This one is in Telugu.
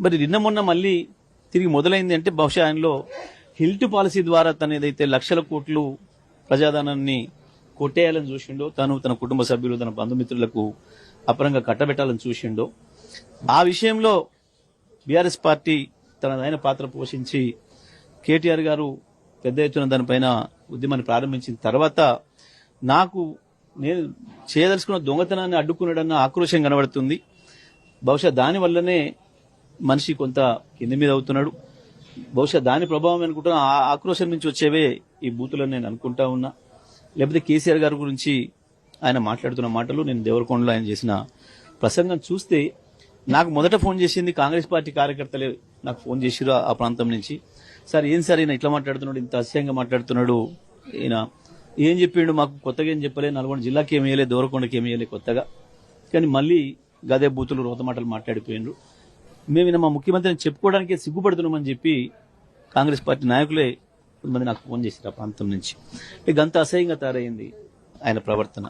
మరి నిన్న మొన్న మళ్ళీ తిరిగి మొదలైంది అంటే బహుశా ఆయనలో హిల్ట్ పాలసీ ద్వారా తన ఏదైతే లక్షల కోట్లు ప్రజాధనాన్ని కొట్టేయాలని చూసిండో, తను తన కుటుంబ సభ్యులు తన బంధుమిత్రులకు అపరంగా కట్టబెట్టాలని చూసిండో, ఆ విషయంలో బీఆర్ఎస్ పార్టీ తనదైన పాత్ర పోషించి కేటీఆర్ గారు పెద్ద ఎత్తున దానిపైన ఉద్యమాన్ని ప్రారంభించిన తర్వాత నాకు నేను చేయదలుచుకున్న దొంగతనాన్ని అడ్డుకున్నాడన్న ఆక్రోశం కనబడుతుంది. బహుశా దానివల్లనే మనిషి కొంత కింది మీద అవుతున్నాడు. బహుశా దాని ప్రభావం అనుకుంటున్నా. ఆ ఆక్రోశం నుంచి వచ్చేవే ఈ బూతులని నేను అనుకుంటా ఉన్నా. లేకపోతే కేసీఆర్ గారి గురించి ఆయన మాట్లాడుతున్న మాటలు, నేను దేవరకొండలో ఆయన చేసిన ప్రసంగం చూస్తే నాకు మొదట ఫోన్ చేసింది కాంగ్రెస్ పార్టీ కార్యకర్తలే నాకు ఫోన్ చేసిరు ఆ ప్రాంతం నుంచి. సార్ ఏం సార్ ఈయన ఇట్లా మాట్లాడుతున్నాడు, ఇంత అసహ్యంగా మాట్లాడుతున్నాడు, ఈయన ఏం చెప్పిండు, మాకు కొత్తగా ఏం చెప్పలే, నల్గొండ జిల్లాకి ఏమి వేయలే, దేవరకొండకి ఏమి వేయలే కొత్తగా, కానీ మళ్ళీ గదే బూతులు రోత మాటలు మాట్లాడిపోయినరు. మేము ఈయన మా ముఖ్యమంత్రిని చెప్పుకోవడానికే సిగ్గుపడుతున్నామని చెప్పి కాంగ్రెస్ పార్టీ నాయకులే కొంతమంది నాకు ఫోన్ చేశారు ఆ ప్రాంతం నుంచి. గంత అసహ్యంగా తయారైంది ఆయన ప్రవర్తన.